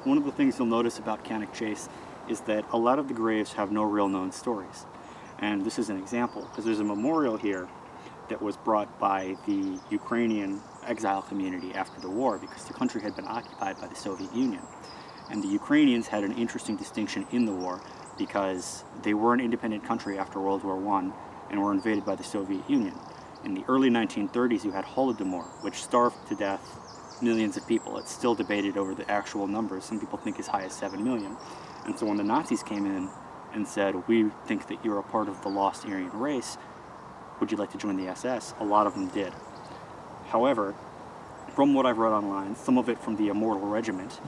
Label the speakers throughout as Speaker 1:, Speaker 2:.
Speaker 1: One of the things you'll notice about Cannock Chase is that a lot of the graves have no real known stories. And this is an example, because there's a memorial here that was brought by the Ukrainian exile community after the war, because the country had been occupied by the Soviet Union. And the Ukrainians had an interesting distinction in the war, because they were an independent country after World War I and were invaded by the Soviet Union. In the early 1930s, you had Holodomor, which starved to death millions of people. It's still debated over the actual numbers. Some people think as high as 7 million. And so when the Nazis came in and said, we think that you're a part of the lost Aryan race, would you like to join the SS? A lot of them did. However, from what I've read online, some of it from the Immortal Regiment,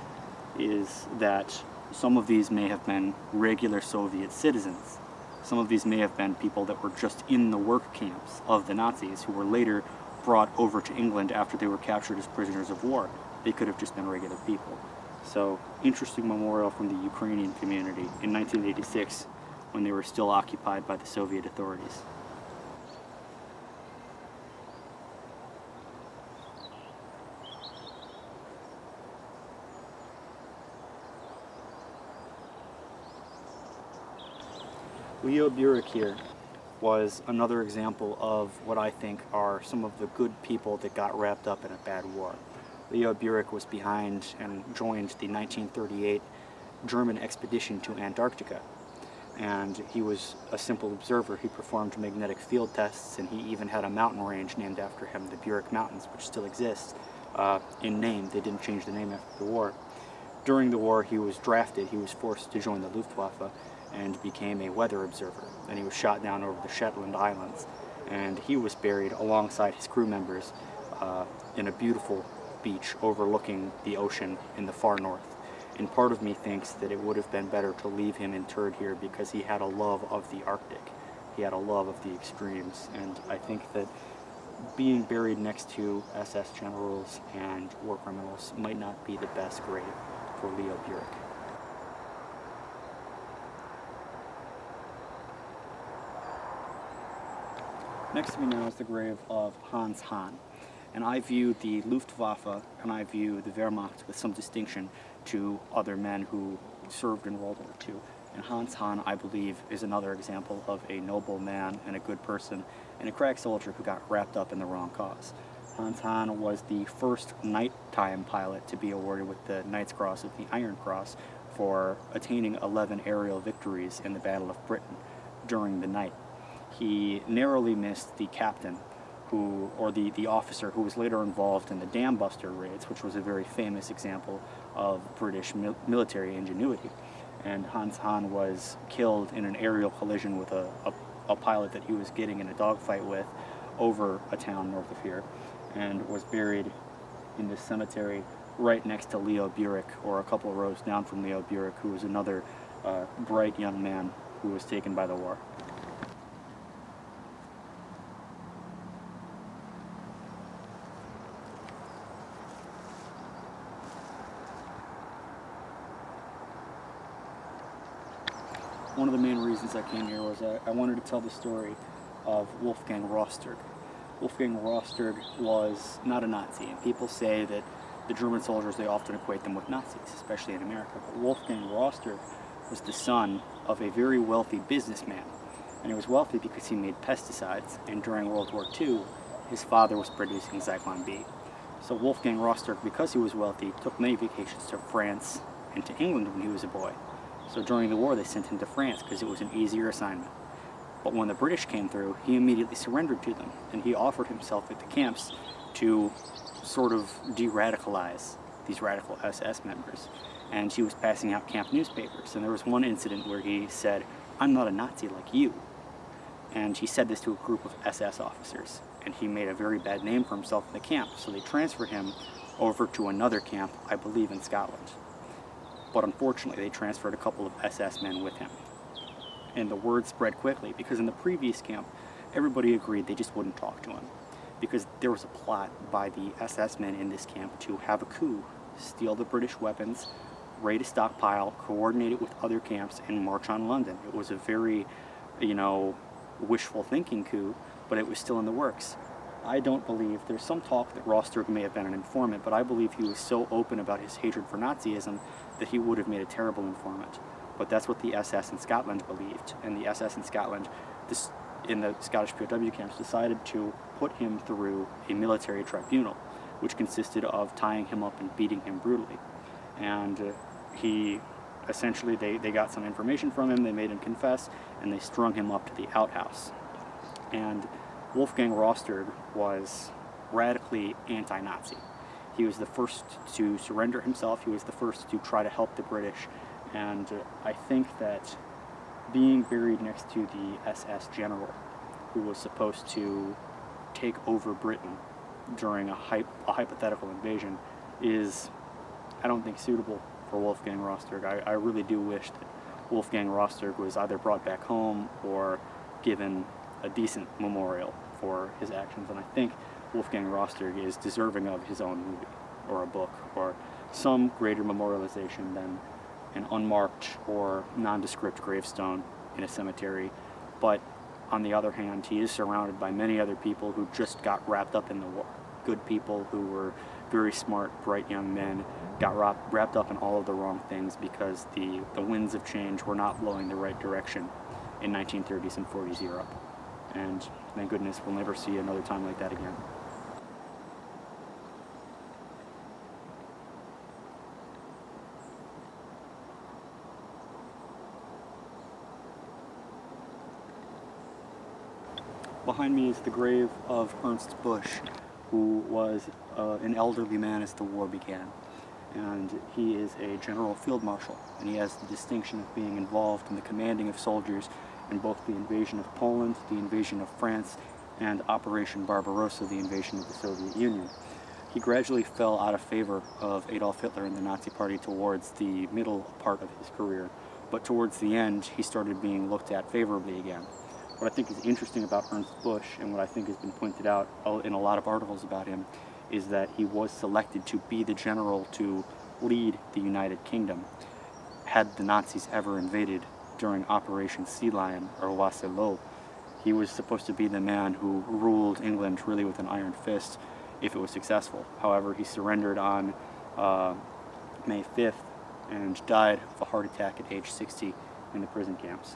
Speaker 1: is that some of these may have been regular Soviet citizens. Some of these may have been people that were just in the work camps of the Nazis, who were later brought over to England after they were captured as prisoners of war. They could have just been regular people. So, interesting memorial from the Ukrainian community in 1986, when they were still occupied by the Soviet authorities. Leo Burek here was another example of what I think are some of the good people that got wrapped up in a bad war. Leo Burek was behind and joined the 1938 German expedition to Antarctica, and he was a simple observer. He performed magnetic field tests, and he even had a mountain range named after him, the Burek Mountains, which still exists in name. They didn't change the name after the war. During the war, he was drafted. He was forced to join the Luftwaffe and became a weather observer. And he was shot down over the Shetland Islands. And he was buried alongside his crew members in a beautiful beach overlooking the ocean in the far north. And part of me thinks that it would have been better to leave him interred here, because he had a love of the Arctic. He had a love of the extremes. And I think that being buried next to SS generals and war criminals might not be the best grave for Leo Burek. Next to me now is the grave of Hans Hahn, and I view the Luftwaffe and I view the Wehrmacht with some distinction to other men who served in World War II. And Hans Hahn, I believe, is another example of a noble man and a good person and a crack soldier who got wrapped up in the wrong cause. Hans Hahn was the first nighttime pilot to be awarded with the Knight's Cross of the Iron Cross for attaining 11 aerial victories in the Battle of Britain during the night. He narrowly missed the captain, or the officer who was later involved in the Dam Buster raids, which was a very famous example of British military ingenuity. And Hans Hahn was killed in an aerial collision with a pilot that he was getting in a dogfight with over a town north of here, and was buried in this cemetery right next to Leo Burek, or a couple of rows down from Leo Burek, who was another bright young man who was taken by the war. One of the main reasons I came here was I wanted to tell the story of Wolfgang Roster. Wolfgang Roster was not a Nazi, and people say that the German soldiers, they often equate them with Nazis, especially in America. But Wolfgang Roster was the son of a very wealthy businessman, and he was wealthy because he made pesticides, and during World War II, his father was producing Zyklon B. So Wolfgang Roster, because he was wealthy, took many vacations to France and to England when he was a boy. So during the war, they sent him to France because it was an easier assignment. But when the British came through, he immediately surrendered to them, and he offered himself at the camps to sort of de-radicalize these radical SS members. And he was passing out camp newspapers, and there was one incident where he said, "I'm not a Nazi like you." And he said this to a group of SS officers, and he made a very bad name for himself in the camp, so they transferred him over to another camp, I believe in Scotland. But unfortunately, they transferred a couple of SS men with him. And the word spread quickly, because in the previous camp, everybody agreed they just wouldn't talk to him, because there was a plot by the SS men in this camp to have a coup, steal the British weapons, raid a stockpile, coordinate it with other camps, and march on London. It was a very, wishful thinking coup, but it was still in the works. I don't believe, there's some talk that Roster may have been an informant, but I believe he was so open about his hatred for Nazism that he would have made a terrible informant. But that's what the SS in Scotland believed, and the SS in Scotland, in the Scottish POW camps, decided to put him through a military tribunal, which consisted of tying him up and beating him brutally. And he, essentially, they got some information from him, they made him confess, and they strung him up to the outhouse. And Wolfgang Roster was radically anti-Nazi. He was the first to surrender himself, he was the first to try to help the British, and I think that being buried next to the SS general who was supposed to take over Britain during a hypothetical invasion is, I don't think, suitable for Wolfgang Roster. I really do wish that Wolfgang Roster was either brought back home or given a decent memorial for his actions, and I think Wolfgang Roster is deserving of his own movie or a book or some greater memorialization than an unmarked or nondescript gravestone in a cemetery. But on the other hand, he is surrounded by many other people who just got wrapped up in the war. Good people who were very smart, bright young men, got wrapped up in all of the wrong things because the winds of change were not blowing the right direction in 1930s and 40s Europe. And thank goodness we'll never see another time like that again. Behind me is the grave of Ernest Bush, who was an elderly man as the war began. And he is a general field marshal, and he has the distinction of being involved in the commanding of soldiers in both the invasion of Poland, the invasion of France, and Operation Barbarossa, the invasion of the Soviet Union. He gradually fell out of favor of Adolf Hitler and the Nazi Party towards the middle part of his career, but towards the end he started being looked at favorably again. What I think is interesting about Ernest Bush, and what I think has been pointed out in a lot of articles about him, is that he was selected to be the general to lead the United Kingdom had the Nazis ever invaded during Operation Sea Lion or Waterloo. He was supposed to be the man who ruled England really with an iron fist if it was successful. However, he surrendered on May 5th and died of a heart attack at age 60 in the prison camps.